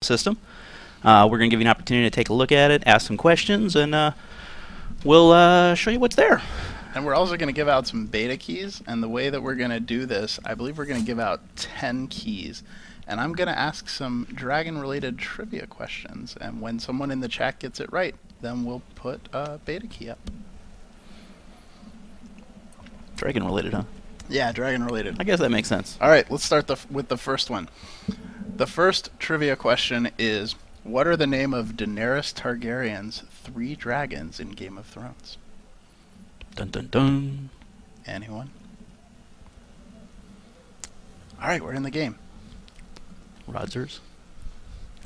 system. We're going to give you an opportunity to take a look at it, ask some questions, and we'll show you what's there. And we're also going to give out some beta keys, and the way that we're going to do this, I believe we're going to give out 10 keys. And I'm going to ask some dragon-related trivia questions, and when someone in the chat gets it right, then we'll put a beta key up. Dragon-related, huh? Yeah, dragon-related. I guess that makes sense. All right, let's start with the first one. The first trivia question is, what are the name of Daenerys Targaryen's 3 dragons in Game of Thrones? Dun dun dun. Anyone? All right, we're in the game. Rodzers?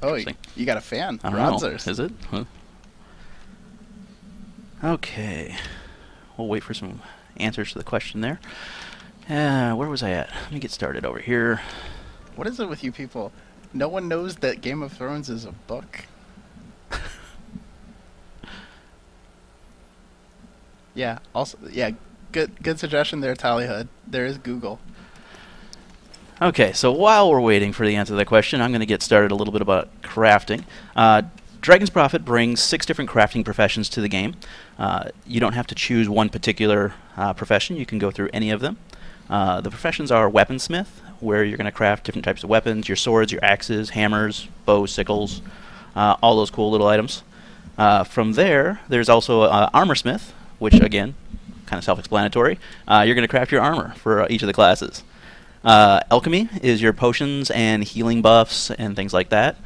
Oh, you got a fan. I don't know. Rodzers. Is it? Huh. Okay. We'll wait for some answers to the question there. Where was I at? Let me get started over here. What is it with you people? No one knows that Game of Thrones is a book. Yeah. Also, yeah. Good suggestion there, Tallyhood. There is Google. Okay, so while we're waiting for the answer to that question, I'm going to get started a little bit about crafting. Dragon's Prophet brings 6 different crafting professions to the game. You don't have to choose one particular profession. You can go through any of them. The professions are weaponsmith, where you're going to craft different types of weapons, your swords, your axes, hammers, bows, sickles, all those cool little items. From there, there's also armorsmith, which, again, kind of self-explanatory. You're going to craft your armor for each of the classes. Alchemy is your potions and healing buffs and things like that.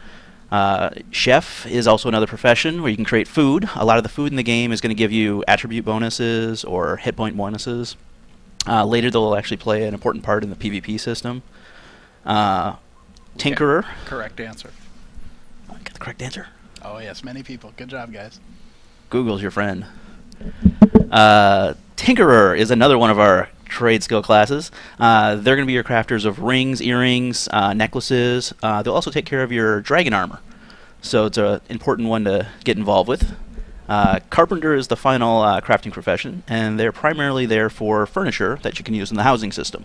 Chef is also another profession where you can create food. A lot of the food in the game is going to give you attribute bonuses or hit point bonuses. Later they'll actually play an important part in the PvP system. Tinkerer. Yeah, correct answer. Get the correct answer? Oh yes, many people. Good job, guys. Google's your friend. Tinkerer is another one of our trade skill classes. They're going to be your crafters of rings, earrings, necklaces. They'll also take care of your dragon armor. So it's an important one to get involved with. Carpenter is the final crafting profession, and they're primarily there for furniture that you can use in the housing system.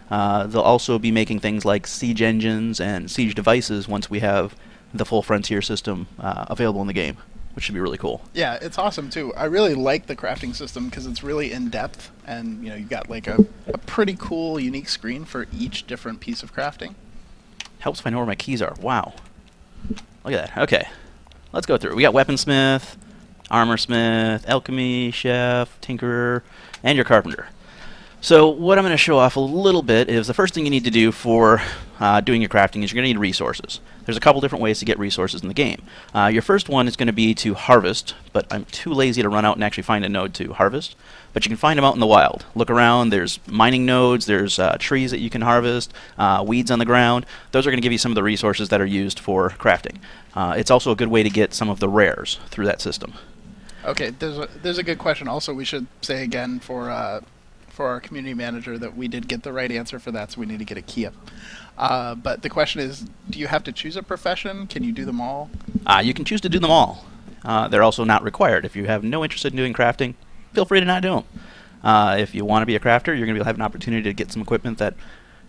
They'll also be making things like siege engines and siege devices once we have the full Frontier system available in the game, which should be really cool. Yeah, it's awesome too. I really like the crafting system because it's really in-depth, and you've got like a pretty cool, unique screen for each different piece of crafting. Helps if I know where my keys are. Wow. Look at that. Okay. Let's go through. We got weaponsmith, armorsmith, alchemy, chef, tinkerer, and your carpenter. So what I'm going to show off a little bit is the first thing you need to do for doing your crafting is you're going to need resources. There's a couple different ways to get resources in the game. Your first one is going to be to harvest, but I'm too lazy to run out and actually find a node to harvest. But you can find them out in the wild. Look around, there's mining nodes, there's trees that you can harvest, weeds on the ground. Those are going to give you some of the resources that are used for crafting. It's also a good way to get some of the rares through that system. Okay, there's a good question. Also, we should say again for our community manager that we did get the right answer for that, so we need to get a key up. But the question is, do you have to choose a profession? Can you do them all? You can choose to do them all. They're also not required. If you have no interest in doing crafting, feel free to not do them. If you want to be a crafter, you're going to have an opportunity to get some equipment that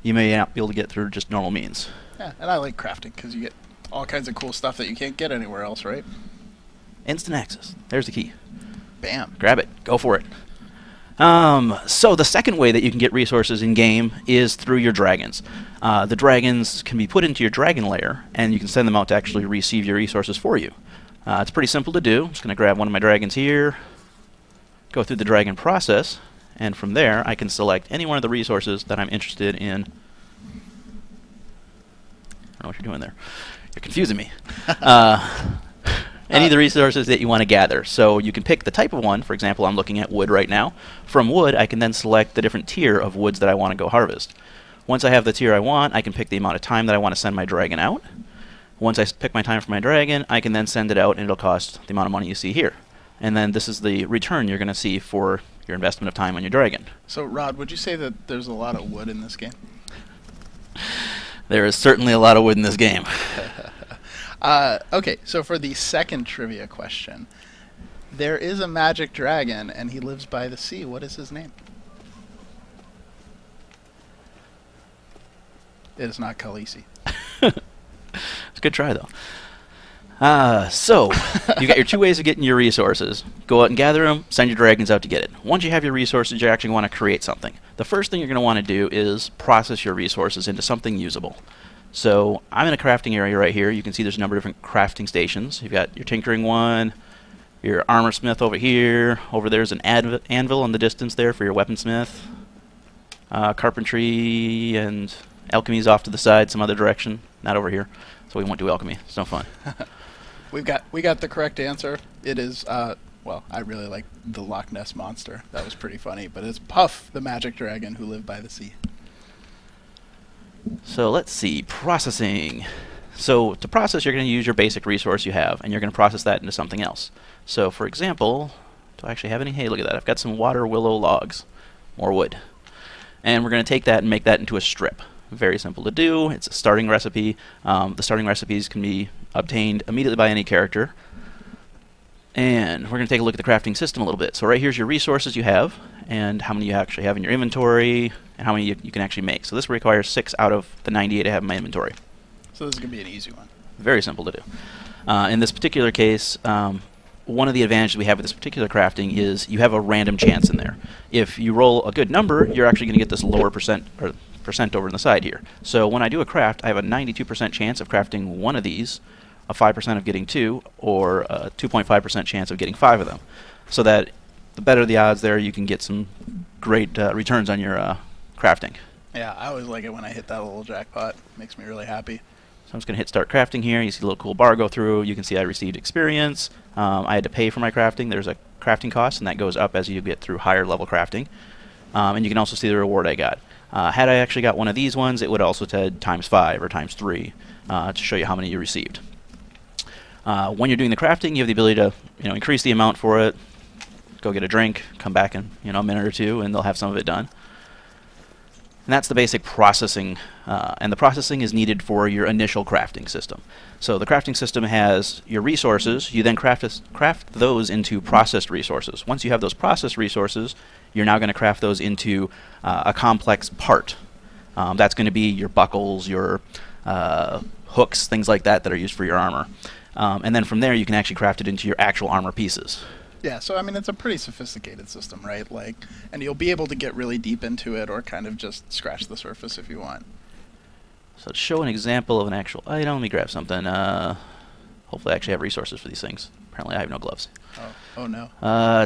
you may not be able to get through just normal means. Yeah, and I like crafting because you get all kinds of cool stuff that you can't get anywhere else, right? Instant access. There's the key. Bam. Grab it. Go for it. So the second way that you can get resources in-game is through your dragons. The dragons can be put into your dragon lair, and you can send them out to actually receive your resources for you. It's pretty simple to do. I'm just going to grab one of my dragons here, go through the dragon process, and from there I can select any one of the resources that I'm interested in. I don't know what you're doing there. You're confusing me. Any of the resources that you want to gather. So you can pick the type of one. For example, I'm looking at wood right now. From wood, I can then select the different tier of woods that I want to go harvest. Once I have the tier I want, I can pick the amount of time that I want to send my dragon out. Once I pick my time for my dragon, I can then send it out, and it'll cost the amount of money you see here. And then this is the return you're going to see for your investment of time on your dragon. So, Rod, would you say that there's a lot of wood in this game? There is certainly a lot of wood in this game. Okay, so for the second trivia question, there is a magic dragon, and he lives by the sea. What is his name? It is not Khaleesi. It's a good try, though. So, you got your two ways of getting your resources. Go out and gather them, send your dragons out to get it. Once you have your resources, you actually want to create something. The first thing you're going to want to do is process your resources into something usable. So, I'm in a crafting area right here. You can see there's a number of different crafting stations. You've got your tinkering one, your armor smith over here. Over there's an anvil in the distance there for your weaponsmith. Carpentry and alchemy's off to the side, some other direction. Not over here. So we won't do alchemy. It's no fun. We got the correct answer. It is well, I really like the Loch Ness monster. That was pretty funny, but it's Puff, the magic dragon who lived by the sea. So let's see, processing. So to process, you're going to use your basic resource you have, and you're going to process that into something else. So for example, do I actually have any? Hey, look at that. I've got some water willow logs, more wood. And we're going to take that and make that into a strip. Very simple to do. It's a starting recipe. The starting recipes can be obtained immediately by any character. And we're going to take a look at the crafting system a little bit. So right here's your resources you have, and how many you actually have in your inventory, and how many you can actually make. So this requires 6 out of the 98 I have in my inventory. So this is going to be an easy one. Very simple to do. In this particular case, one of the advantages we have with this particular crafting is you have a random chance in there. If you roll a good number, you're actually going to get this lower percent over on the side here. So when I do a craft, I have a 92% chance of crafting one of these, a 5% of getting 2, or a 2.5% chance of getting 5 of them. So that the better the odds there, you can get some great returns on your crafting. Yeah, I always like it when I hit that little jackpot. Makes me really happy. So I'm just going to hit start crafting here. You see a little cool bar go through. You can see I received experience. I had to pay for my crafting. There's a crafting cost, and that goes up as you get through higher level crafting. And you can also see the reward I got. Had I actually got one of these ones, it would also said ×5 or ×3 to show you how many you received. When you're doing the crafting, you have the ability to increase the amount for it, go get a drink, come back in a minute or two, and they'll have some of it done. And that's the basic processing, and the processing is needed for your initial crafting system. So the crafting system has your resources. You then craft those into processed resources. Once you have those processed resources, you're now going to craft those into a complex part. That's going to be your buckles, your hooks, things like that are used for your armor. And then from there, you can actually craft it into your actual armor pieces. Yeah, so I mean, it's a pretty sophisticated system, right? And you'll be able to get really deep into it, or kind of just scratch the surface if you want. So to show an example of an actual item, let me grab something. Hopefully I actually have resources for these things. Apparently I have no gloves. Oh no.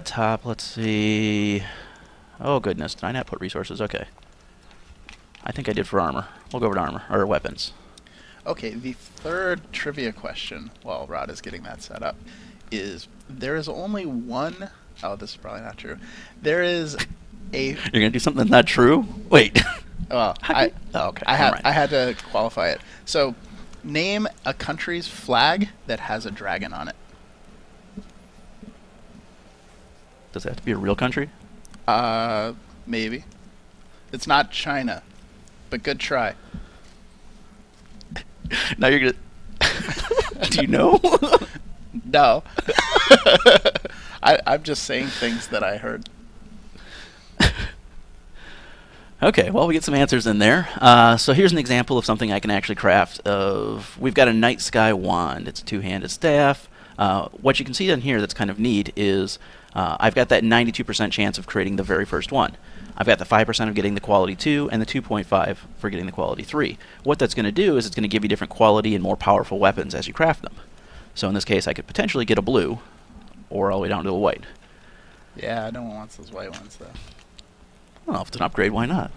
Top, let's see. Oh goodness, did I not put resources? Okay. I think I did for armor. We'll go over to armor, or weapons. Okay, the third trivia question, while Rod is getting that set up, is there is only one... Oh, this is probably not true. There is a... You're going to do something that's not true? Wait. Well, okay. I had to qualify it. So, name a country's flag that has a dragon on it. Does it have to be a real country? Maybe. It's not China, but good try. Now you're going to... Do you know? No. I'm just saying things that I heard. Okay, well, we get some answers in there. So here's an example of something I can actually craft. We've got a night sky wand. It's a two-handed staff. What you can see on here that's kind of neat is I've got that 92% chance of creating the very first one. I've got the 5% of getting the quality 2 and the 2.5 for getting the quality 3. What that's going to do is it's going to give you different quality and more powerful weapons as you craft them. So in this case, I could potentially get a blue or all the way down to a white. Yeah, no one wants those white ones, though. Well, if it's an upgrade, why not?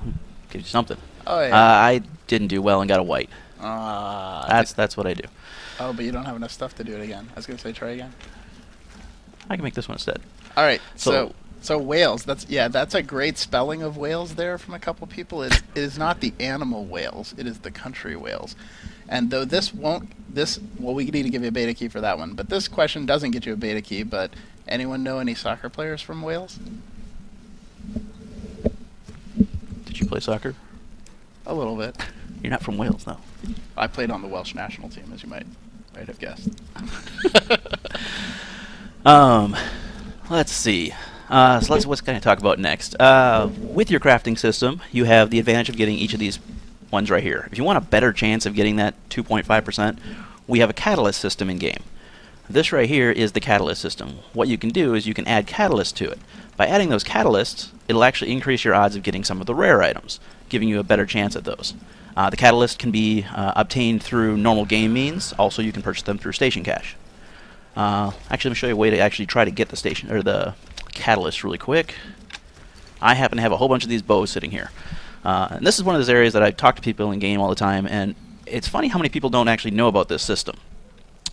Give you something. Oh, yeah. I didn't do well and got a white. That's what I do. Oh, but you don't have enough stuff to do it again. I was going to say try again. I can make this one instead. All right, so whales. That's a great spelling of whales there from a couple people. It is not the animal whales. It is the country whales. And though well, we need to give you a beta key for that one. But this question doesn't get you a beta key. But anyone know any soccer players from Wales? Did you play soccer? A little bit. You're not from Wales, though. I played on the Welsh national team, as you might have guessed. Let's see. So let's kind of talk about next. With your crafting system, you have the advantage of getting each of these ones right here. If you want a better chance of getting that 2.5% we have a catalyst system in game. This right here is the catalyst system. What you can do is you can add catalysts to it. By adding those catalysts, it'll actually increase your odds of getting some of the rare items, giving you a better chance at those. The catalyst can be obtained through normal game means. Also, you can purchase them through station cash. Actually, let me show you a way to actually try to get the station or the catalyst really quick. I happen to have a whole bunch of these bows sitting here. And this is one of those areas that I talk to people in game all the time, and it's funny how many people don't actually know about this system.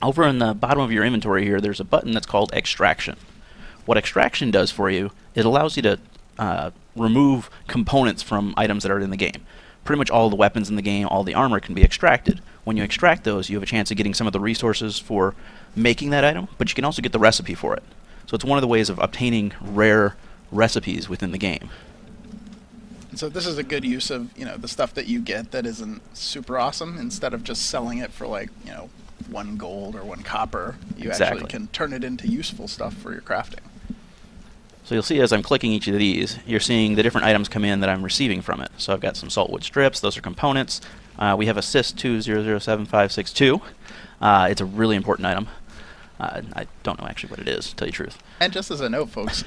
Over in the bottom of your inventory here, there's a button that's called Extraction. What Extraction does for you, it allows you to remove components from items that are in the game. Pretty much all the weapons in the game, all the armor can be extracted. When you extract those, you have a chance of getting some of the resources for making that item, but you can also get the recipe for it. So it's one of the ways of obtaining rare recipes within the game. So this is a good use of, the stuff that you get that isn't super awesome. Instead of just selling it for like, 1 gold or 1 copper, you actually can turn it into useful stuff for your crafting. So you'll see as I'm clicking each of these, you're seeing the different items come in that I'm receiving from it. So I've got some saltwood strips, those are components. We have assist 2007562. It's a really important item. I don't know actually what it is, to tell you the truth. And just as a note, folks,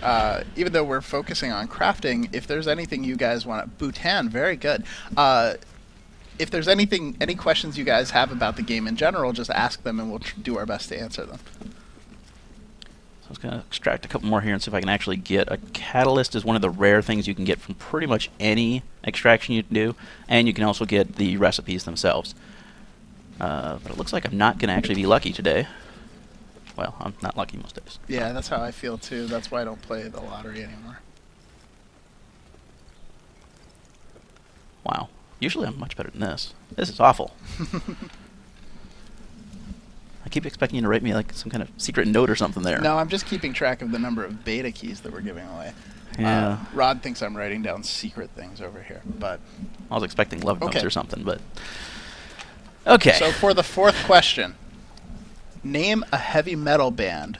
even though we're focusing on crafting, if there's anything you guys want, Bhutan, very good. If there's any questions you guys have about the game in general, just ask them and we'll do our best to answer them. So I was going to extract a couple more here and see if I can actually get a catalyst. Is one of the rare things you can get from pretty much any extraction you can do, and you can also get the recipes themselves. But it looks like I'm not going to actually be lucky today. Well, I'm not lucky most days. Yeah, that's how I feel too. That's why I don't play the lottery anymore. Wow. Usually I'm much better than this. This is awful. I keep expecting you to write me like some kind of secret note or something there. No, I'm just keeping track of the number of beta keys that we're giving away. Yeah. Rod thinks I'm writing down secret things over here, but I was expecting love notes or something, but okay. So for the 4th question, name a heavy metal band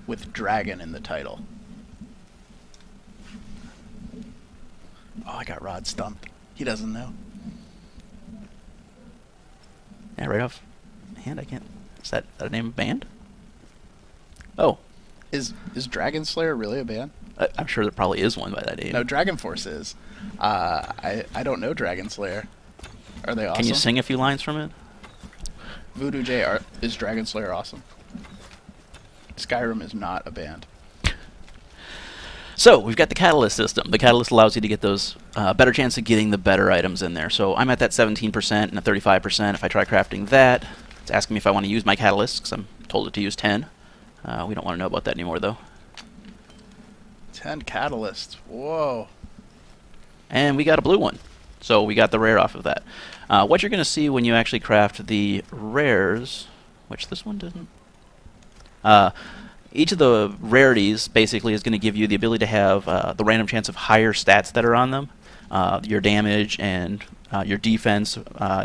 with dragon in the title. Oh, I got Rod stumped. He doesn't know. Yeah, right off hand, I can't. Is that a name of a band? Oh. Is Dragon Slayer really a band? I'm sure there probably is one by that name. No, Dragon Force is. I don't know Dragon Slayer. Are they awesome? Can you sing a few lines from it? Voodoo J, is Dragon Slayer awesome? Skyrim is not a band. So, we've got the catalyst system. The catalyst allows you to get those better chance of getting the better items in there. So I'm at that 17% and a 35%. If I try crafting that, it's asking me if I want to use my catalyst, because I'm told it to use 10. We don't want to know about that anymore, though. 10 catalysts. Whoa. And we got a blue one. So we got the rare off of that. What you're going to see when you actually craft the rares, which this one didn't. Each of the rarities basically is going to give you the ability to have the random chance of higher stats that are on them, your damage and your defense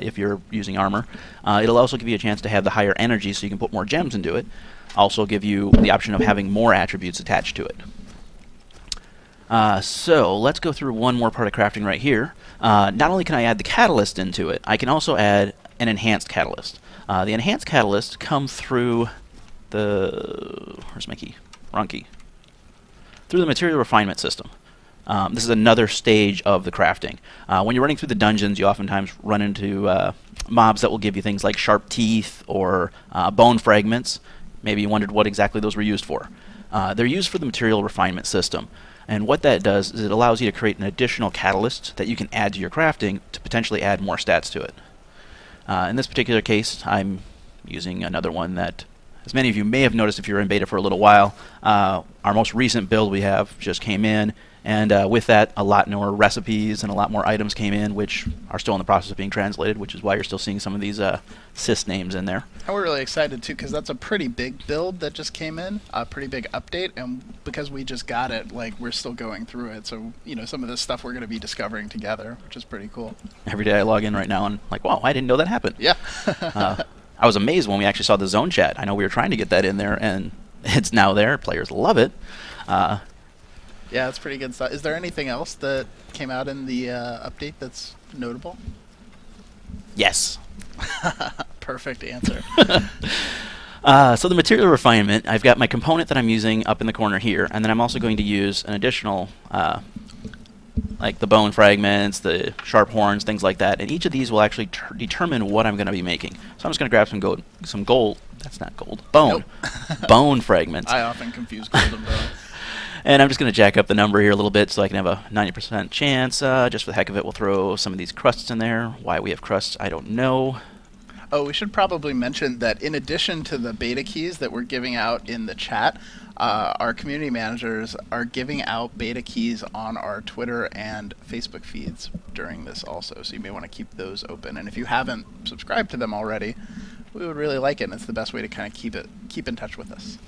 if you're using armor. It'll also give you a chance to have the higher energy so you can put more gems into it. Also give you the option of having more attributes attached to it. So let's go through one more part of crafting right here. Not only can I add the catalyst into it, I can also add an enhanced catalyst. The enhanced catalyst come through the... where's my key? Wrong key. Through the material refinement system. This is another stage of the crafting. When you're running through the dungeons, you oftentimes run into mobs that will give you things like sharp teeth or bone fragments. Maybe you wondered what exactly those were used for. They're used for the material refinement system. And what that does is it allows you to create an additional catalyst that you can add to your crafting to potentially add more stats to it. In this particular case, I'm using another one that, as many of you may have noticed if you were in beta for a little while, our most recent build we have just came in, and with that, a lot more recipes and a lot more items came in, which are still in the process of being translated, which is why you're still seeing some of these sys names in there. And we're really excited, too, because that's a pretty big build that just came in, a pretty big update, and because we just got it, like, we're still going through it, so, you know, some of this stuff we're going to be discovering together, which is pretty cool. Every day I log in right now and like, wow, I didn't know that happened. Yeah. I was amazed when we actually saw the zone chat. I know we were trying to get that in there, and it's now there. Players love it. Yeah, it's pretty good stuff. Is there anything else that came out in the update that's notable? Yes. Perfect answer. So the material refinement, I've got my component that I'm using up in the corner here, and then I'm also going to use an additional, like the bone fragments, the sharp horns, things like that, and each of these will actually determine what I'm going to be making. So I'm just going to grab some gold, that's not gold, bone, Nope. bone fragments. I often confuse gold and bone. And I'm just going to jack up the number here a little bit so I can have a 90% chance. Just for the heck of it, we'll throw some of these crusts in there. Why we have crusts, I don't know. Oh, we should probably mention that in addition to the beta keys that we're giving out in the chat, our community managers are giving out beta keys on our Twitter and Facebook feeds during this also. So you may want to keep those open. And if you haven't subscribed to them already, we would really like it. And it's the best way to kind of keep in touch with us.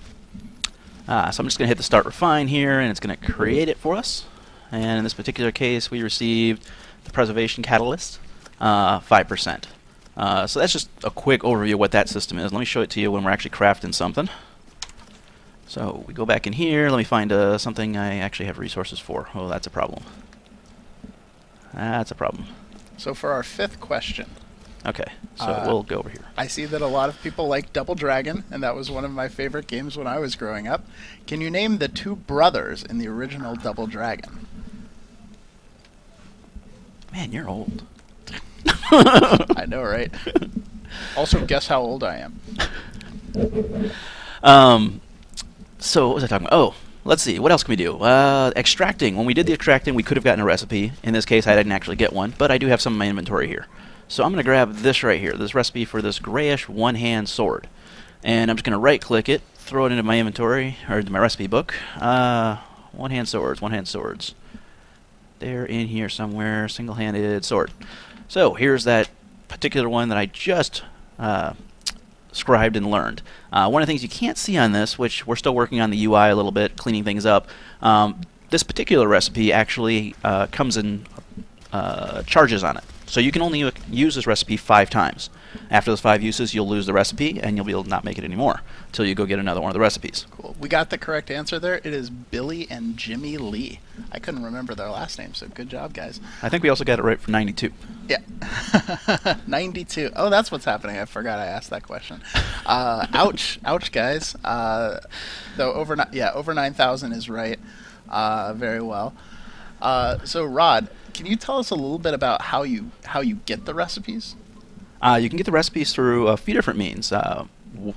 So I'm just going to hit the start refine here, and it's going to create it for us. And in this particular case, we received the preservation catalyst, 5%. So that's just a quick overview of what that system is. Let me show it to you when we're actually crafting something. So we go back in here. Let me find something I actually have resources for. Oh, that's a problem. That's a problem. So for our 5th question. Okay, so we'll go over here. I see that a lot of people like Double Dragon, and that was one of my favorite games when I was growing up. Can you name the 2 brothers in the original Double Dragon? Man, you're old. I know, right? Also, guess how old I am. So what was I talking about? Oh, let's see. What else can we do? Extracting. When we did the extracting, we could have gotten a recipe. In this case, I didn't actually get one, but I do have some in my inventory here. So I'm going to grab this right here, this recipe for this grayish one-hand sword. And I'm just going to right-click it, throw it into my inventory, or into my recipe book. One-hand swords, one-hand swords. They're in here somewhere, single-handed sword. So here's that particular one that I just scribed and learned. One of the things you can't see on this, which we're still working on the UI a little bit, cleaning things up, this particular recipe actually comes in charges on it. So you can only use this recipe 5 times. After those 5 uses, you'll lose the recipe, and you'll be able to not make it anymore until you go get another one of the recipes. Cool. We got the correct answer there. It is Billy and Jimmy Lee. I couldn't remember their last name, so good job, guys. I think we also got it right for 92. Yeah. 92. Oh, that's what's happening. I forgot I asked that question. Ouch. Ouch, guys. Though over 9,000 is right. Very well. So, Rod, can you tell us a little bit about how you get the recipes? You can get the recipes through a few different means. The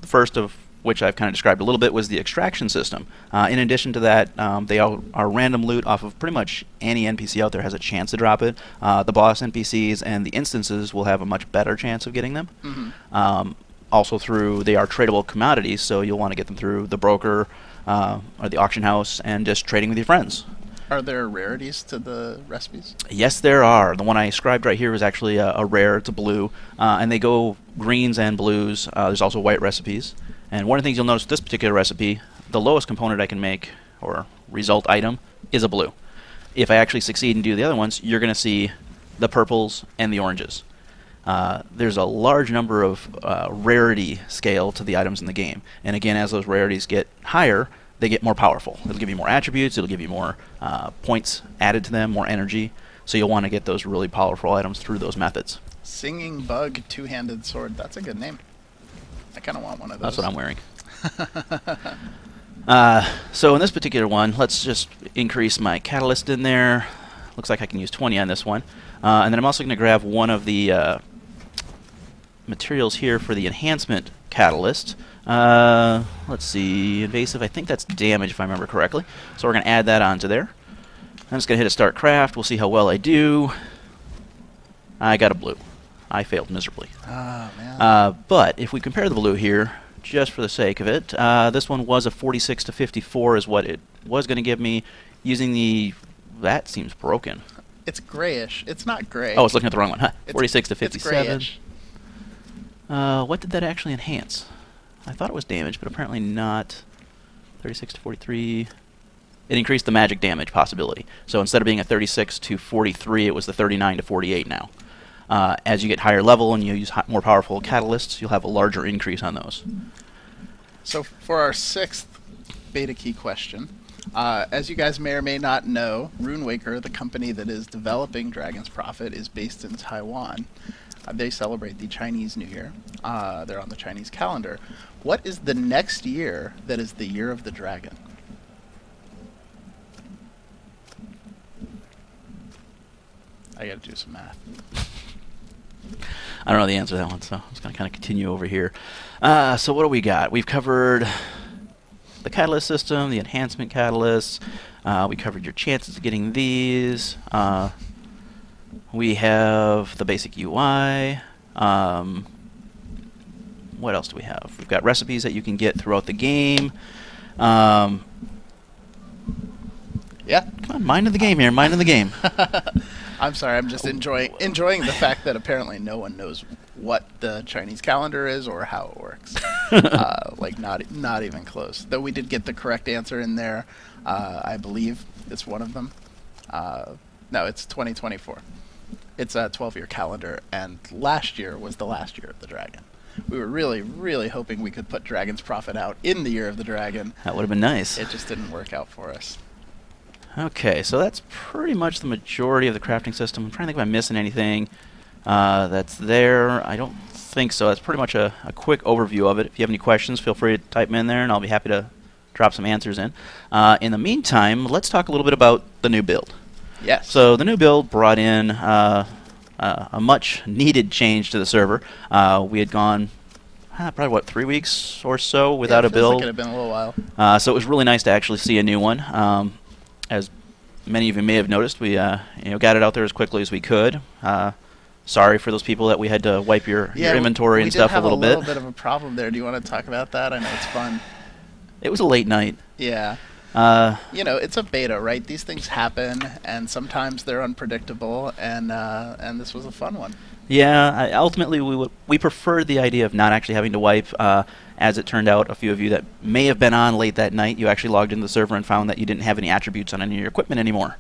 first of which I've kind of described a little bit was the extraction system. In addition to that, they are random loot off of pretty much any NPC out there has a chance to drop it. The boss NPCs and the instances will have a much better chance of getting them. Mm-hmm. Also they are tradable commodities, so you'll want to get them through the broker or the auction house and just trading with your friends. Are there rarities to the recipes? Yes, there are. The one I scribed right here is actually a rare. It's a blue. And they go greens and blues. There's also white recipes. And one of the things you'll notice with this particular recipe, the lowest component I can make, or result item, is a blue. If I actually succeed and do the other ones, you're going to see the purples and the oranges. There's a large number of rarity scale to the items in the game. And again, as those rarities get higher, they get more powerful. It'll give you more attributes, it'll give you more points added to them, more energy. So you'll want to get those really powerful items through those methods. Singing Bug Two-Handed Sword. That's a good name. I kind of want one of those. That's what I'm wearing. So in this particular one, let's just increase my catalyst in there. Looks like I can use 20 on this one. And then I'm also going to grab one of the materials here for the enhancement catalyst. Let's see, invasive, I think that's damage if I remember correctly. So we're going to add that onto there. I'm just going to hit a start craft. We'll see how well I do. I got a blue. I failed miserably. Oh, man. But if we compare the blue here, just for the sake of it, this one was a 46 to 54 is what it was going to give me using the... That seems broken. It's grayish. It's not gray. Oh, it's looking at the wrong one. Huh. 46 to 57. It's grayish. What did that actually enhance? I thought it was damage, but apparently not. 36 to 43. It increased the magic damage possibility. So instead of being a 36 to 43, it was the 39 to 48 now. As you get higher level and you use more powerful catalysts, you'll have a larger increase on those. So for our 6th beta key question, as you guys may or may not know, RuneWaker, the company that is developing Dragon's Prophet, is based in Taiwan. They celebrate the Chinese New Year. They're on the Chinese calendar. What is the next year that is the year of the dragon? I gotta do some math. I don't know the answer to that one, so I'm just going to kind of continue over here. So what do we got? We've covered the catalyst system, the enhancement catalysts. We covered your chances of getting these. We have the basic UI. What else do we have? We've got recipes that you can get throughout the game. Yeah. Come on, mind of the game here, mind of the game. I'm sorry, I'm just enjoying the fact that apparently no one knows what the Chinese calendar is or how it works. Like not even close. Though we did get the correct answer in there. I believe it's one of them. No, it's 2024. It's a 12-year calendar, and last year was the last year of the dragon. We were really, really hoping we could put Dragon's Prophet out in the year of the dragon. That would have been nice. It just didn't work out for us. Okay, so that's pretty much the majority of the crafting system. I'm trying to think if I'm missing anything that's there. I don't think so. That's pretty much a quick overview of it. If you have any questions, feel free to type them in there, and I'll be happy to drop some answers in. In the meantime, let's talk a little bit about the new build. Yes. So the new build brought in a much-needed change to the server. We had gone probably, what, 3 weeks or so without a build. Like it had been a little while. So it was really nice to actually see a new one. As many of you may have noticed, we got it out there as quickly as we could. Sorry for those people that we had to wipe your inventory and stuff a little bit. We did have a little bit of a problem there. Do you want to talk about that? I know it's fun. It was a late night. Yeah. It's a beta, right? These things happen, and sometimes they're unpredictable, and this was a fun one. Yeah, ultimately we preferred the idea of not actually having to wipe. As it turned out, a few of you that may have been on late that night, you actually logged into the server and found that you didn't have any attributes on any of your equipment anymore.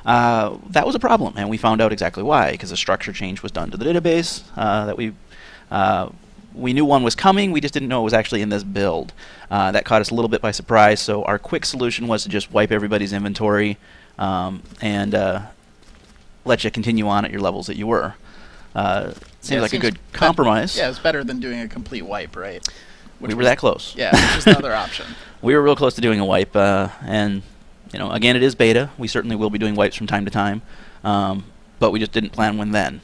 That was a problem, and we found out exactly why, because a structure change was done to the database that we knew one was coming, we just didn't know it was actually in this build. That caught us a little bit by surprise, so our quick solution was to just wipe everybody's inventory and let you continue on at your levels that you were. Seems like a good compromise. Yeah, it's better than doing a complete wipe, right? We were that close. Yeah, which is another option. We were real close to doing a wipe, and again, it is beta. We certainly will be doing wipes from time to time, but we just didn't plan one then.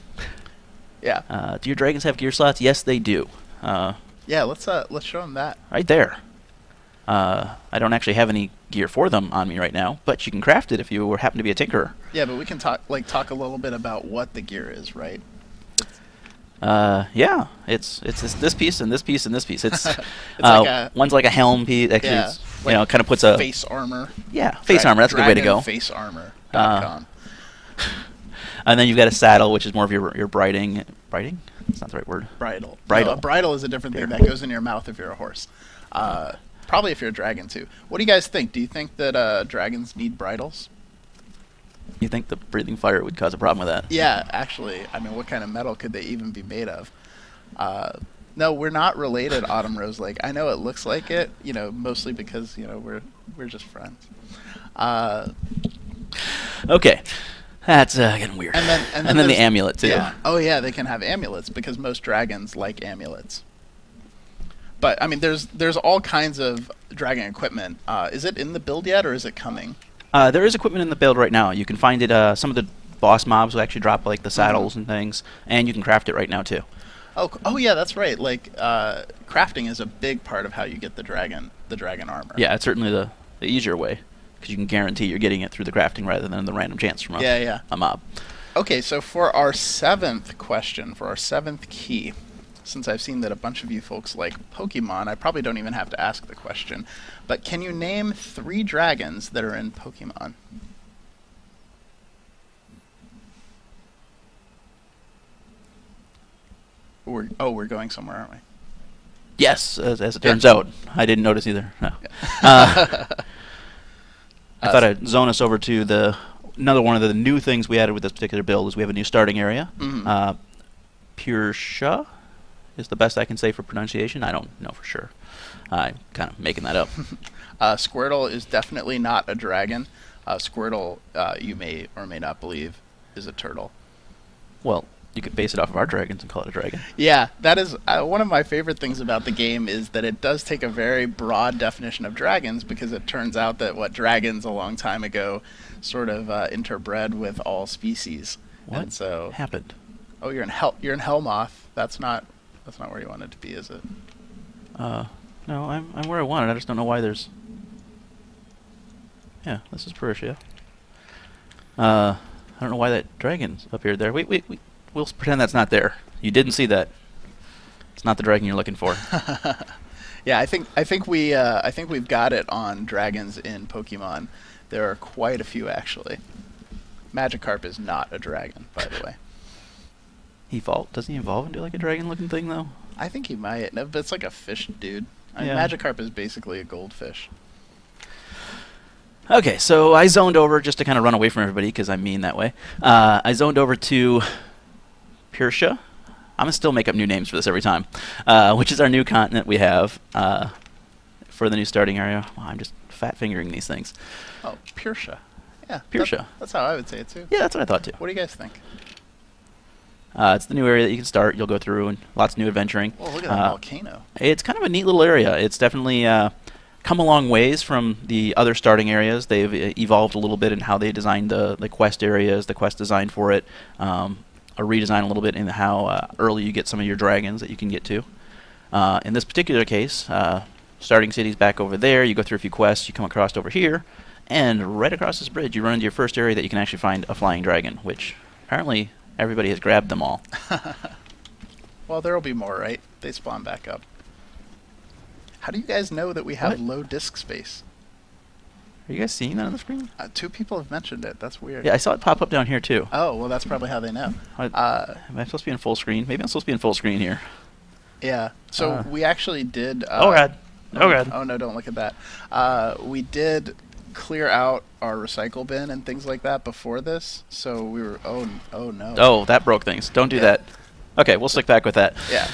Yeah. Do your dragons have gear slots? Yes, they do. Yeah, let's show them that. Right there. I don't actually have any gear for them on me right now, but you can craft it if you happen to be a tinkerer. Yeah, but we can talk a little bit about what the gear is, right? Yeah, it's this piece and this piece and this piece. It's, one's like a helm piece. Actually, yeah, kind of puts a face armor. Yeah, face armor. That's a good way to go. Face armor.com. And then you've got a saddle, which is more of your briding. Briding? That's not the right word. Bridle. Bridle. No, a bridle is a different thing that goes in your mouth if you're a horse. Probably if you're a dragon too. What do you guys think? Do you think that dragons need bridles? You think the breathing fire would cause a problem with that? Yeah, actually. I mean, what kind of metal could they even be made of? No, we're not related, Autumn Rose Lake. I know it looks like it, mostly because, we're just friends. Okay. That's getting weird. And then the amulet, too. Yeah. Oh, yeah, they can have amulets because most dragons like amulets. But, I mean, there's all kinds of dragon equipment. Is it in the build yet, or is it coming? There is equipment in the build right now. You can find it. Some of the boss mobs will actually drop like the saddles and things, and you can craft it right now too. Oh yeah, that's right. Like crafting is a big part of how you get the dragon armor. Yeah, it's certainly the easier way because you can guarantee you're getting it through the crafting rather than the random chance from a mob. Okay, so for our seventh question, for our seventh key, since I've seen that a bunch of you folks like Pokemon, I probably don't even have to ask the question. But can you name 3 dragons that are in Pokemon? We're going somewhere, aren't we? Yes, as it turns out. I didn't notice either. No. Yeah. I thought I'd zone us over to another one of the new things we added with this particular build is we have a new starting area. Mm-hmm. Pursha is the best I can say for pronunciation. I don't know for sure. I'm kind of making that up. Squirtle is definitely not a dragon. Squirtle, you may or may not believe, is a turtle. Well, You could base it off of our dragons and call it a dragon. Yeah, that is one of my favorite things about the game is that it does take a very broad definition of dragons because it turns out that what dragons a long time ago sort of interbred with all species. What and so happened? Oh, you're in Helmoth. That's not where you wanted to be, is it? No, I'm where I wanted. I just don't know why there's. Yeah, this is Persia. I don't know why that dragon's appeared there. Wait. We'll pretend that's not there. You didn't see that. It's not the dragon you're looking for. Yeah, I think we've got it on dragons in Pokemon. There are quite a few actually. Magikarp is not a dragon, by the way. Doesn't he evolve into like a dragon-looking thing though? I think he might. No, but it's like a fish dude. Yeah. Magikarp is basically a goldfish. Okay, so I zoned over just to kind of run away from everybody because I'm mean that way. I zoned over to Persia. I'm going to still make up new names for this every time, which is our new continent we have for the new starting area. Wow, I'm just fat-fingering these things. Oh, Persia. Yeah, Persia. That's how I would say it, too. Yeah, that's what I thought, too. What do you guys think? It's the new area that you can start. You'll go through and lots of new adventuring. Oh, look at that volcano. It's kind of a neat little area. It's definitely come a long ways from the other starting areas. They've evolved a little bit in how they designed the quest areas, the quest design for it. A redesign a little bit in how early you get some of your dragons that you can get to. In this particular case, starting city's back over there. You go through a few quests. You come across over here. And right across this bridge, you run into your first area that you can actually find a flying dragon, which apparently everybody has grabbed them all. Well, there will be more, right? They spawn back up. How do you guys know that we have low disk space? Are you guys seeing that on the screen? 2 people have mentioned it. That's weird. Yeah, I saw it pop up down here, too. Oh, well, that's probably how they know. Am I supposed to be in full screen? Maybe I'm supposed to be in full screen here. Yeah. So we actually did... oh, God. Oh, God. Oh, no, don't look at that. We did clear out our recycle bin and things like that before this. So we were... Oh, no. Oh, that broke things. Don't do that. Okay, we'll stick back with that. Yeah.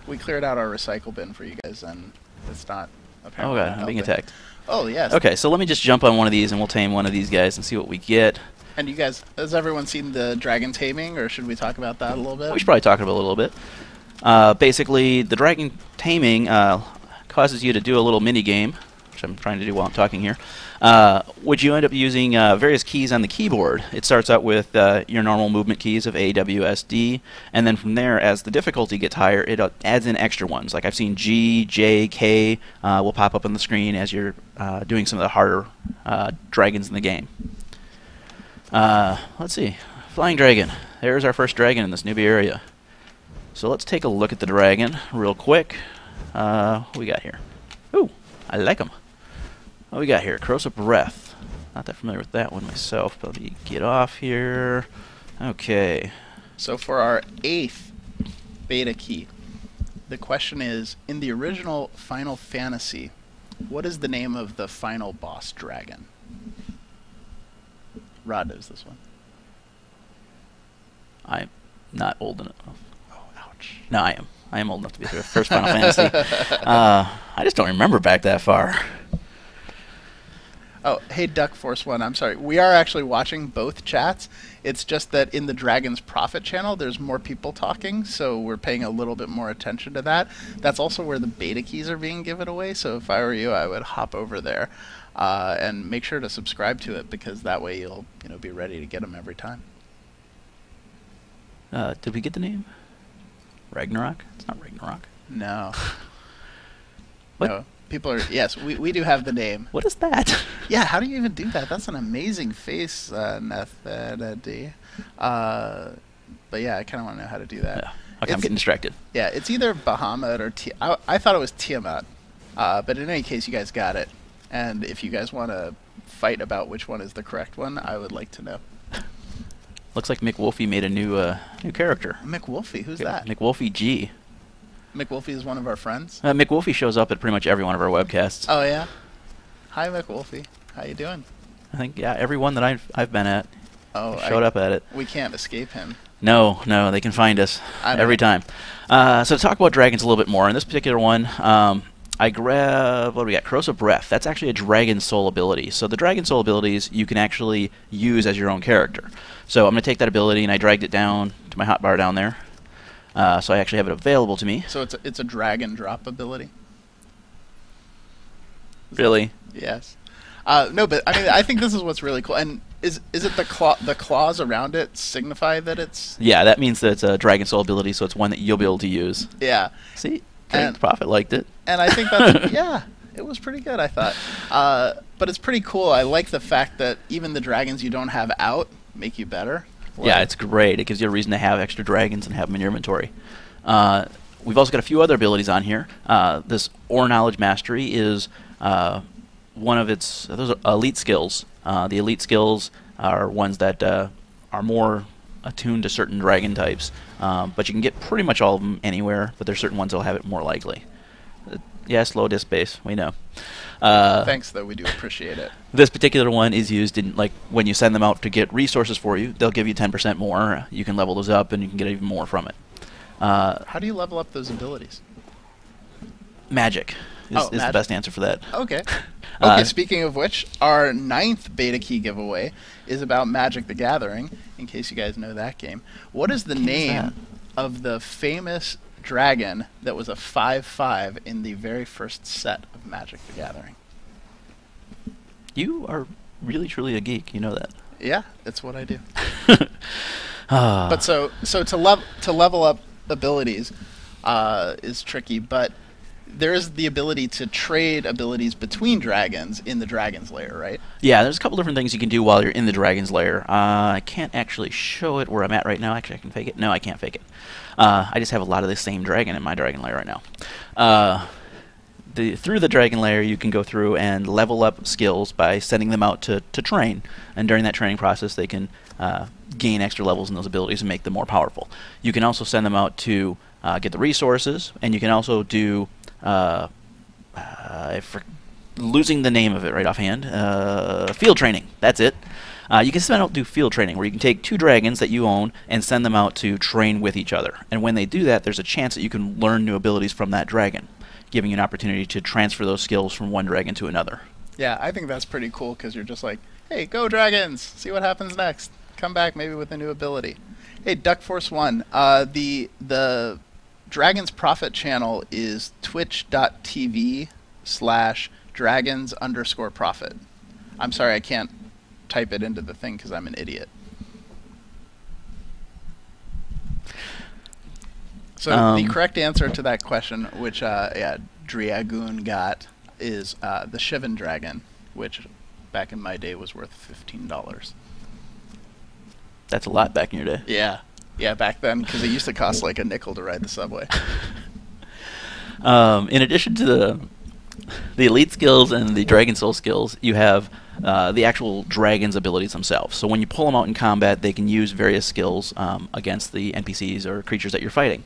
We cleared out our recycle bin for you guys, and it's not apparently... Oh, God. I'm being attacked. Oh, yes. Okay, so let me just jump on one of these, and we'll tame one of these guys and see what we get. And you guys, has everyone seen the dragon taming, or should we talk about that a little bit? We should probably talk about it a little bit. Basically, the dragon taming causes you to do a little mini game, which I'm trying to do while I'm talking here, which you end up using various keys on the keyboard. It starts out with your normal movement keys of A, W, S, D, and then from there, as the difficulty gets higher, it adds in extra ones. Like I've seen G, J, K will pop up on the screen as you're doing some of the harder dragons in the game. Let's see. Flying dragon. There's our first dragon in this newbie area. So let's take a look at the dragon real quick. What we got here? Ooh, I like him. What we got here? Corrosive Breath. Not that familiar with that one myself, but let me get off here. Okay. So for our 8th beta key, the question is, in the original Final Fantasy, what is the name of the final boss dragon? Rod knows this one. I'm not old enough. Oh, ouch. No, I am. I am old enough to be the first Final Fantasy. I just don't remember back that far. Oh, hey, Duck Force One, I'm sorry. We are actually watching both chats. It's just that in the Dragon's Profit channel, there's more people talking, so we're paying a little bit more attention to that. That's also where the beta keys are being given away, so if I were you, I would hop over there and make sure to subscribe to it, because that way you'll be ready to get them every time. Did we get the name? Ragnarok? It's not Ragnarok. No. What? No. People are... Yes, we do have the name. What is that? Yeah, how do you even do that? That's an amazing face, Netherdy. But yeah, I kind of want to know how to do that. Yeah. Okay, I'm getting distracted. Yeah, it's either Bahamut or... I thought it was Tiamat. But in any case, you guys got it. And if you guys want to fight about which one is the correct one, I would like to know. Looks like McWolfie made a new character. McWolfie? Who's that? McWolfie G. McWolfie is one of our friends? McWolfie shows up at pretty much every one of our webcasts. Oh, yeah? Hi, McWolfie. How you doing? I think, yeah, every one that I've been at showed up at it. We can't escape him. No, they can find us every time. So to talk about dragons a little bit more, in this particular one, I grab, what do we got? Corrosive Breath. That's actually a Dragon Soul ability. So the Dragon Soul abilities you can actually use as your own character. So I'm going to take that ability, and I dragged it down to my hotbar down there. So I actually have it available to me. So it's a drag and drop ability? Really? Yes. No, but I mean, I think this is what's really cool. And is it the claws around it signify that it's... Yeah, that means that it's a Dragon Soul ability, so it's one that you'll be able to use. Yeah. See? Dragon's Prophet liked it. And I think that's... yeah, it was pretty good, I thought. But it's pretty cool. I like the fact that even the dragons you don't have out make you better. Yeah, it's great. It gives you a reason to have extra dragons and have them in your inventory. We've also got a few other abilities on here. This Ore Knowledge Mastery is one of those are elite skills. The elite skills are ones that are more attuned to certain dragon types, but you can get pretty much all of them anywhere, but there's certain ones that will have it more likely. Yes, low disc base, we know. Thanks, though. We do appreciate it. This particular one is used in, like, when you send them out to get resources for you, they'll give you 10% more. You can level those up, and you can get even more from it. How do you level up those abilities? Magic is the best answer for that. Okay. Okay, speaking of which, our 9th beta key giveaway is about Magic the Gathering, in case you guys know that game. What is the name of the famous dragon that was a 5/5 in the very first set of Magic the Gathering? You are really, truly a geek. You know that. Yeah, it's what I do. But so to level up abilities is tricky, but there is the ability to trade abilities between dragons in the Dragon's Lair, right? Yeah, there's a couple different things you can do while you're in the Dragon's Lair. I can't actually show it where I'm at right now. Actually, I can fake it. No, I can't fake it. I just have a lot of the same dragon in my Dragon Lair right now. Through the Dragon Lair, you can go through and level up skills by sending them out to train. And during that training process, they can gain extra levels in those abilities and make them more powerful. You can also send them out to get the resources, and you can also do... losing the name of it right offhand. Field training. That's it. You can send out do field training, where you can take 2 dragons that you own and send them out to train with each other. And when they do that, there's a chance that you can learn new abilities from that dragon, giving you an opportunity to transfer those skills from one dragon to another. Yeah, I think that's pretty cool, because you're just like, hey, go dragons! See what happens next. Come back maybe with a new ability. Hey, Duck Force 1, the Dragon's Prophet channel is twitch.tv/dragons_prophet. I'm sorry, I can't type it into the thing because I'm an idiot. So the correct answer to that question, which Driagoon got, is the Shivan dragon, which back in my day was worth $15. That's a lot back in your day. Yeah. Yeah, back then, because it used to cost like a nickel to ride the subway. In addition to the elite skills and the Dragon Soul skills, you have the actual dragon's abilities themselves. So when you pull them out in combat, they can use various skills against the NPCs or creatures that you're fighting.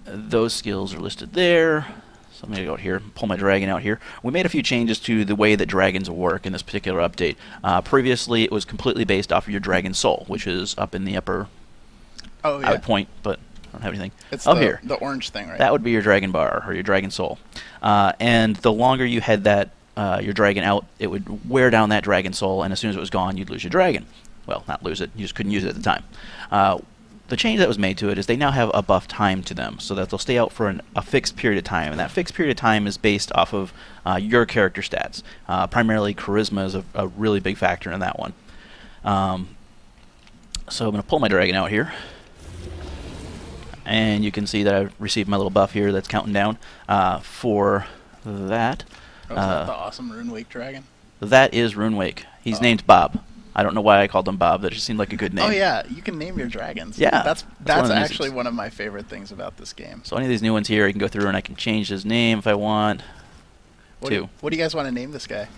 Those skills are listed there. So I'm going to go out here, pull my dragon out here. We made a few changes to the way that dragons work in this particular update. Previously, it was completely based off of your Dragon Soul, which is up in the upper... Oh, yeah. I would point, but I don't have anything. It's here. The orange thing, right? That would be your Dragon Bar, or your Dragon Soul. And the longer you had that your dragon out, it would wear down that Dragon Soul, and as soon as it was gone, you'd lose your dragon. Well, not lose it, you just couldn't use it at the time. The change that was made to it is they now have a buff time to them, so that they'll stay out for a fixed period of time, and that fixed period of time is based off of your character stats. Primarily, charisma is a really big factor in that one. So I'm going to pull my dragon out here. And you can see that I've received my little buff here that's counting down for that. Oh, is that the awesome Runewake dragon? That is Runewake. He's named Bob. I don't know why I called him Bob. That just seemed like a good name. Oh, yeah. You can name your dragons. Yeah. That's actually one of my favorite things about this game. So any of these new ones here, I can go through and I can change his name if I want to. What do you guys want to name this guy?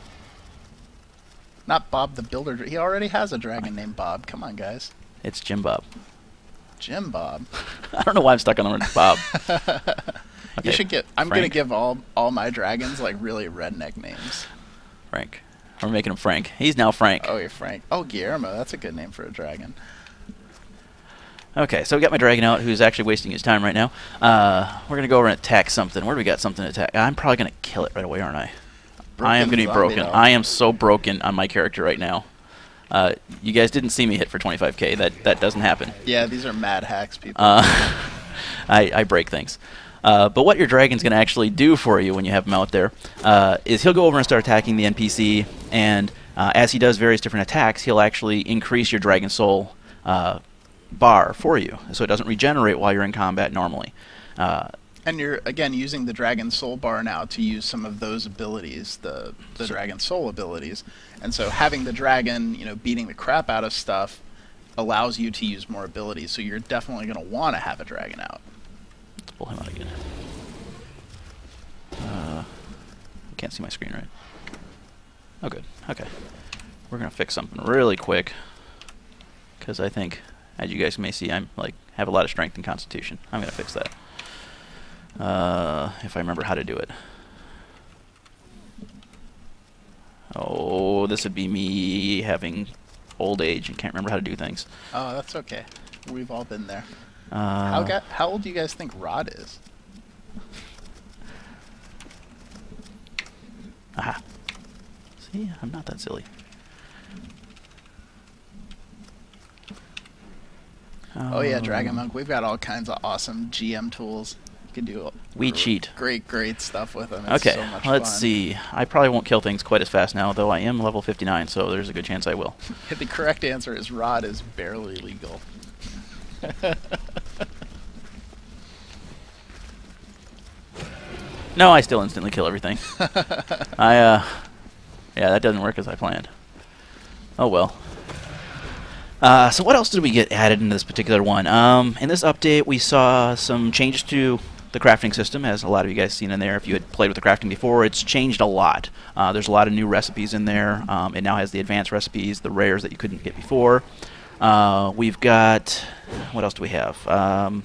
Not Bob the Builder. He already has a dragon named Bob. Come on, guys. It's Jim Bob. Jim Bob. I don't know why I'm stuck on the word Bob. Okay. You should get... I'm going to give all my dragons, like, really redneck names. Frank. We're making him Frank. He's now Frank. Oh, you're Frank. Oh, Guillermo. That's a good name for a dragon. Okay, so we got my dragon out, who's actually wasting his time right now. We're gonna go over and attack something. Where do we got something to attack? I'm probably gonna kill it right away, aren't I? I am gonna be broken. I am so broken on my character right now. You guys didn't see me hit for 25k. That doesn't happen. Yeah, these are mad hacks, people. I break things. But what your dragon's going to actually do for you when you have him out there is he'll go over and start attacking the NPC, and as he does various different attacks, he'll actually increase your dragon soul bar for you, so it doesn't regenerate while you're in combat normally. And you're, again, using the Dragon Soul bar now to use some of those abilities, the Dragon Soul abilities. And so having the dragon, beating the crap out of stuff allows you to use more abilities. So you're definitely going to want to have a dragon out. Let's pull him out again. Can't see my screen, right? Oh, good. Okay. We're going to fix something really quick, because I think, as you guys may see, I'm have a lot of strength and constitution. I'm going to fix that. If I remember how to do it. Oh, this would be me having old age and can't remember how to do things. Oh, that's okay. We've all been there. How old do you guys think Rod is? Aha. See, I'm not that silly. Oh yeah, Dragon Monk. We've got all kinds of awesome GM tools. You can do we cheat. Great stuff with them. It's okay, so much let's fun. see. I probably won't kill things quite as fast now, though I am level 59, so there's a good chance I will. The correct answer is Rod is barely legal. No, I still instantly kill everything. Yeah, that doesn't work as I planned. Oh well. So what else did we get added into this particular one? In this update, we saw some changes to the crafting system, as a lot of you guys seen in there. If you had played with the crafting before, it's changed a lot. There's a lot of new recipes in there. It now has the advanced recipes, the rares that you couldn't get before. We've got... what else do we have? I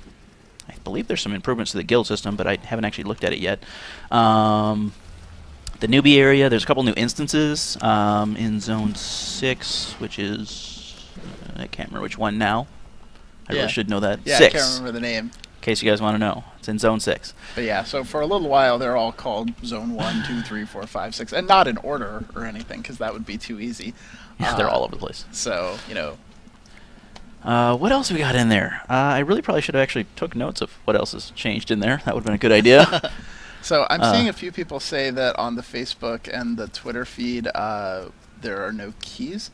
believe there's some improvements to the guild system, but I haven't actually looked at it yet. The newbie area, there's a couple new instances in Zone 6, which is... I can't remember which one now. I really should know that. Yeah, 6. I can't remember the name. In case you guys want to know. It's in Zone 6. But yeah, so for a little while, they're all called Zone 1, 2, 3, 4, 5, 6. And not in order or anything, because that would be too easy. Yeah, they're all over the place. So, what else we got in there? I really probably should have actually took notes of what else has changed in there. That would have been a good idea. So I'm seeing a few people say that on the Facebook and the Twitter feed there are no keys.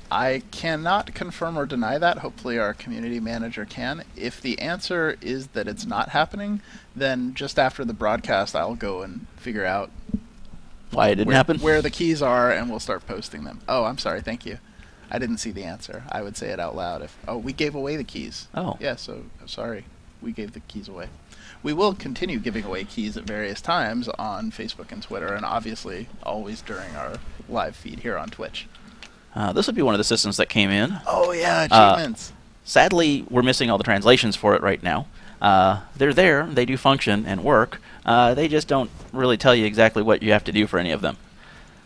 I cannot confirm or deny that. Hopefully our community manager can. If the answer is that it's not happening, then just after the broadcast I'll go and figure out why it didn't happen? Where the keys are, and we'll start posting them. Oh, I'm sorry. Thank you. I didn't see the answer. I would say it out loud. Oh, we gave away the keys. Oh. Yeah, so sorry. We gave the keys away. We will continue giving away keys at various times on Facebook and Twitter, and obviously always during our live feed here on Twitch. This would be one of the systems that came in. Oh, yeah, achievements. Sadly, we're missing all the translations for it right now. They're there. They do function and work. They just don't really tell you exactly what you have to do for any of them.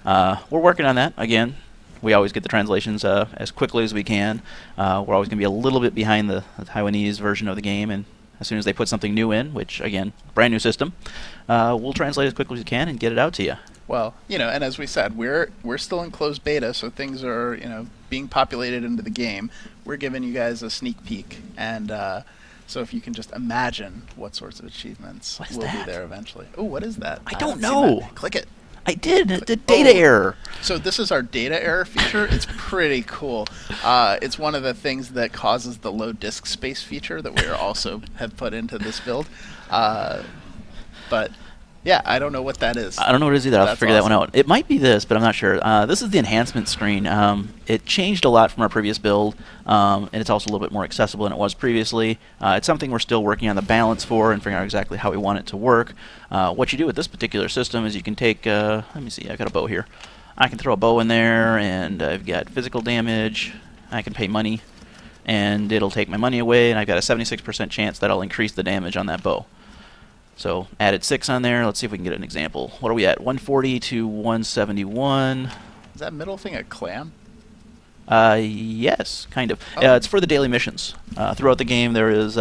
We're working on that. Again, we always get the translations as quickly as we can. We're always going to be a little bit behind the Taiwanese version of the game, and as soon as they put something new in, which, again, brand new system, we'll translate as quickly as we can and get it out to you. Well, and as we said, we're still in closed beta, so things are, being populated into the game. We're giving you guys a sneak peek, and so if you can just imagine what sorts of achievements will be there eventually. Oh, what is that? I don't know. Click it. I did. It did data error. So this is our data error feature. It's pretty cool. It's one of the things that causes the low disk space feature that we also have put into this build. But yeah, I don't know what that is. I don't know what it is either. I'll have to figure that one out. It might be this, but I'm not sure. This is the enhancement screen. It changed a lot from our previous build, and it's also a little bit more accessible than it was previously. It's something we're still working on the balance for and figuring out exactly how we want it to work. What you do with this particular system is you can take, let me see, I've got a bow here. I can throw a bow in there, and I've got physical damage. I can pay money, and it'll take my money away, and I've got a 76% chance that I'll increase the damage on that bow. So added 6 on there. Let's see if we can get an example. What are we at? 140 to 171. Is that middle thing a clam? Yes, kind of. Oh. It's for the daily missions. Throughout the game, there is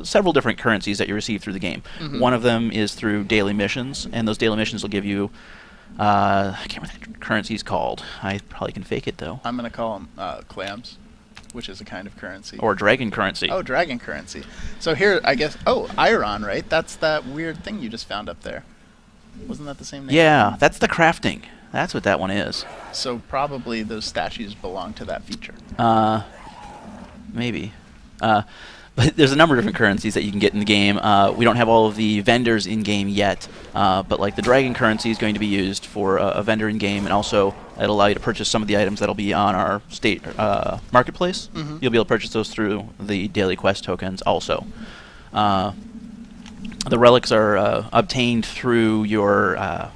several different currencies that you receive through the game. One of them is through daily missions, and those daily missions will give you. I can't remember what that currency's called. I probably can fake it though. I'm gonna call them clams, which is a kind of currency. Or dragon currency. Oh, dragon currency. So here, I guess. Oh, iron, right? That's that weird thing you just found up there. Wasn't that the same name? Yeah, that's the crafting. That's what that one is. So probably those statues belong to that feature. Maybe. But there's a number of different currencies that you can get in the game. We don't have all of the vendors in game yet, but like the dragon currency is going to be used for a vendor in game, and also it'll allow you to purchase some of the items that'll be on our state marketplace. You'll be able to purchase those through the daily quest tokens also. The relics are obtained through your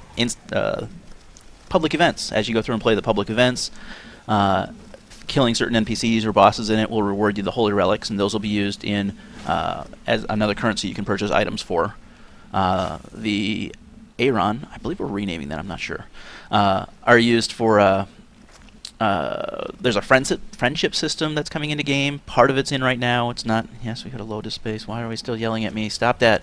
public events. As you go through and play the public events, killing certain NPCs or bosses in it will reward you the holy relics, and those will be used in as another currency you can purchase items for. The Aaron, I believe we're renaming that, I'm not sure, are used for there's a friendship system that's coming into game. Part of it's in right now. It's not. Yes, we got a load of space. Why are we still yelling at me? Stop that.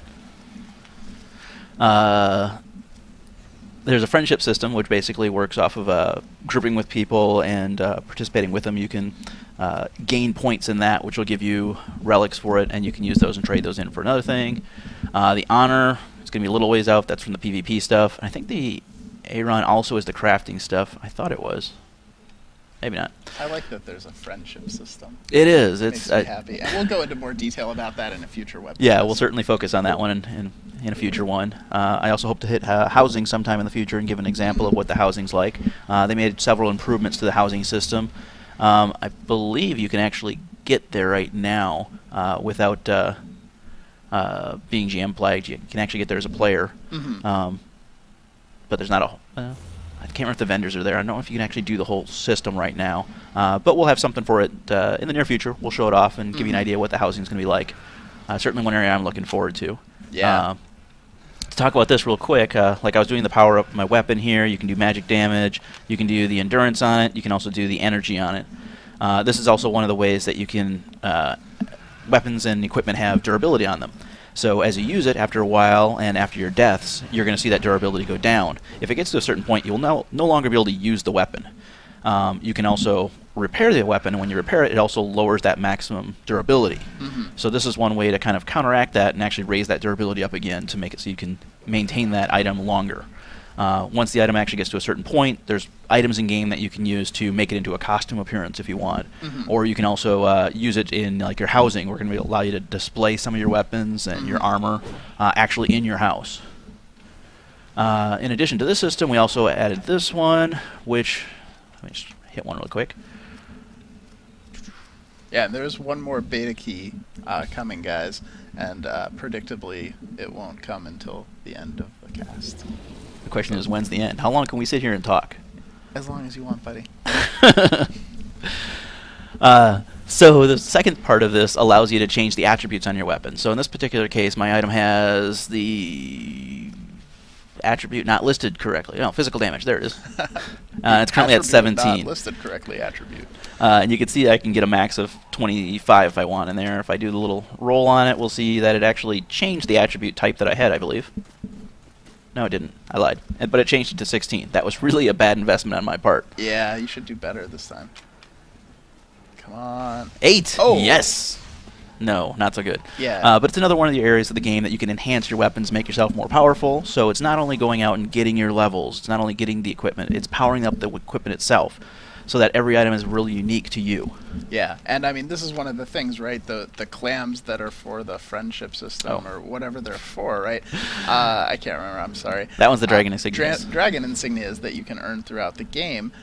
There's a friendship system which basically works off of grouping with people and participating with them. You can gain points in that, which will give you relics for it, and you can use those and trade those in for another thing. The honor is going to be a little ways out. That's from the PvP stuff. I think the Aaron also is the crafting stuff. I thought it was. Maybe not. I like that there's a friendship system. It is. Makes me happy. And we'll go into more detail about that in a future webcast. Yeah, we'll certainly focus on that one in a future one. I also hope to hit housing sometime in the future and give an example of what the housing's like. They made several improvements to the housing system. I believe you can actually get there right now without being GM flagged. You can actually get there as a player. But there's not a... I can't remember if the vendors are there. I don't know if you can actually do the whole system right now. But we'll have something for it in the near future. We'll show it off and give you an idea what the housing is going to be like. Certainly one area I'm looking forward to. Yeah. To talk about this real quick, like I was doing the power up of my weapon here. You can do magic damage. You can do the endurance on it. You can also do the energy on it. This is also one of the ways that you can... weapons and equipment have durability on them. So as you use it, after a while and after your deaths, you're going to see that durability go down. If it gets to a certain point, you'll no longer be able to use the weapon. You can also repair the weapon, and when you repair it, it also lowers that maximum durability. So this is one way to kind of counteract that and actually raise that durability up again to make it so you can maintain that item longer. Once the item actually gets to a certain point, there's items in game that you can use to make it into a costume appearance if you want, or you can also use it in like your housing. We're going to allow you to display some of your weapons and your armor actually in your house. In addition to this system, we also added this one, which let me just hit one real quick. Yeah, and there's one more beta key coming, guys, and predictably it won't come until the end of the cast. The question is, when's the end? How long can we sit here and talk? As long as you want, buddy. So the second part of this allows you to change the attributes on your weapon. So in this particular case, my item has the attribute not listed correctly. No, physical damage. There it is. It's currently at 17. Not listed correctly attribute. And you can see I can get a max of 25 if I want in there. If I do the little roll on it, we'll see that it actually changed the attribute type that I had, I believe. No, it didn't. I lied. But it changed it to 16. That was really a bad investment on my part. Yeah, you should do better this time. Come on. 8! Oh! Yes! No, not so good. Yeah. But it's another one of the areas of the game that you can enhance your weapons, make yourself more powerful. So it's not only going out and getting your levels, it's not only getting the equipment, it's powering up the equipment itself, so that every item is really unique to you. Yeah, and I mean, this is one of the things, right? The clams that are for the friendship system or whatever they're for, right? I can't remember, I'm sorry. That one's the Dragon Insignias. Dragon Insignias that you can earn throughout the game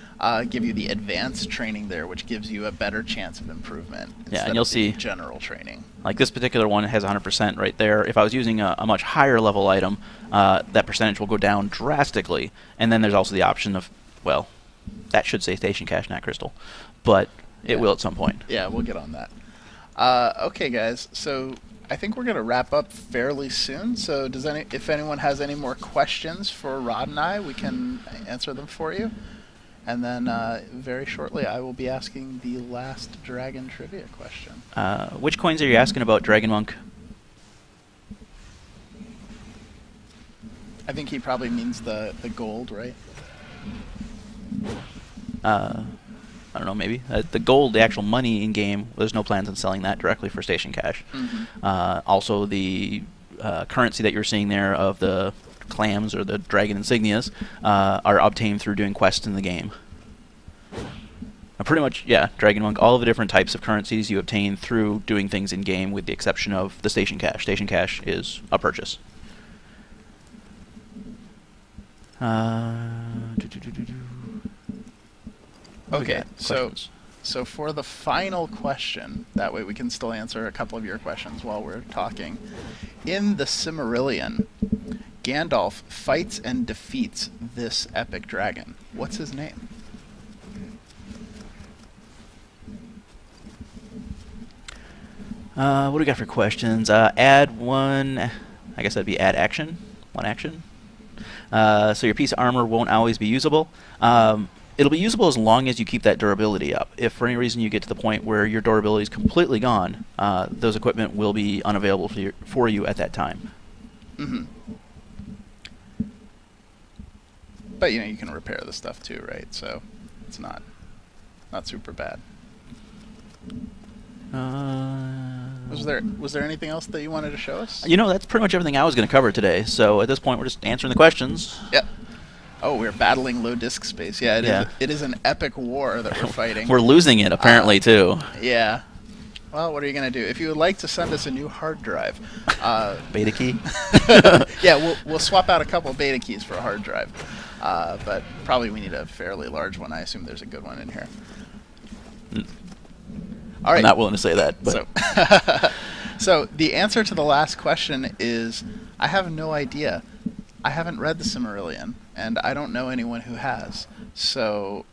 give you the advanced training there, which gives you a better chance of improvement. Yeah, and you'll see general training. Like this particular one has 100% right there. If I was using a much higher level item, that percentage will go down drastically. And then there's also the option of, well, that should say station cash, not crystal, but it will at some point. Yeah, we'll get on that. Okay, guys. So I think we're gonna wrap up fairly soon. So if anyone has any more questions for Rod and I, we can answer them for you. And then very shortly, I will be asking the last dragon trivia question. Which coins are you asking about, Dragon Monk? I think he probably means the gold, right? I don't know, maybe. The gold, the actual money in game, there's no plans on selling that directly for station cash. Also, the currency that you're seeing there of the clams or the dragon insignias are obtained through doing quests in the game. Pretty much, yeah, Dragon Monk, all of the different types of currencies you obtain through doing things in game, with the exception of the station cash. Station cash is a purchase. Okay, so for the final question, that way we can still answer a couple of your questions while we're talking. In the Silmarillion, Gandalf fights and defeats this epic dragon. What's his name? What do we got for questions? Add one. I guess that'd be add action. One action. So your piece of armor won't always be usable. It'll be usable as long as you keep that durability up. If for any reason you get to the point where your durability is completely gone, those equipment will be unavailable for you at that time. But you can repair the stuff too, right? So it's not super bad. Was there anything else that you wanted to show us? That's pretty much everything I was going to cover today. So at this point, we're just answering the questions. Yep. Oh, we're battling low disk space. Yeah, it is an epic war that we're fighting. We're losing it, apparently, too. Yeah. Well, what are you going to do? If you would like to send us a new hard drive... beta key? Yeah, we'll swap out a couple beta keys for a hard drive. But probably we need a fairly large one. I assume there's a good one in here. All right. I'm not willing to say that. But. So the answer to the last question is, I have no idea. I haven't read the Silmarillion, and I don't know anyone who has. So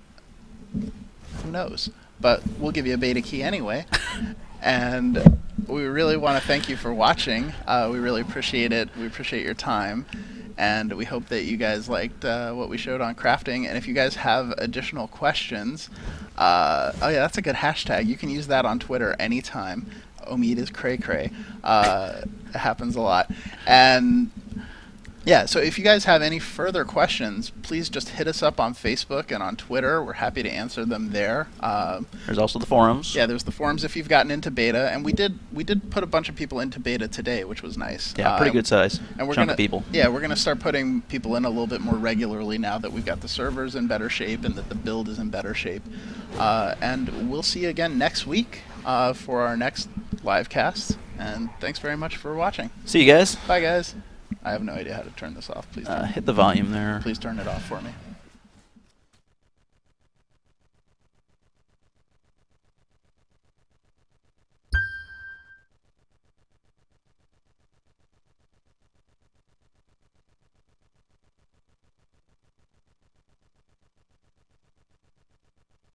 who knows? But we'll give you a beta key anyway. And we really want to thank you for watching. We really appreciate it. We appreciate your time. And we hope that you guys liked what we showed on crafting. And if you guys have additional questions, oh yeah, that's a good hashtag. You can use that on Twitter anytime. Omid is cray cray. It happens a lot. And yeah, so if you guys have any further questions, please just hit us up on Facebook and on Twitter. We're happy to answer them there. There's also the forums. Yeah, there's the forums if you've gotten into beta, and we did put a bunch of people into beta today, which was nice. Yeah, pretty good size and chunk of people. Yeah, we're gonna start putting people in a little bit more regularly now that we've got the servers in better shape and that the build is in better shape. And we'll see you again next week for our next live cast. And thanks very much for watching. See you guys. Bye, guys. I have no idea how to turn this off. Please hit the volume there. Please turn it off for me.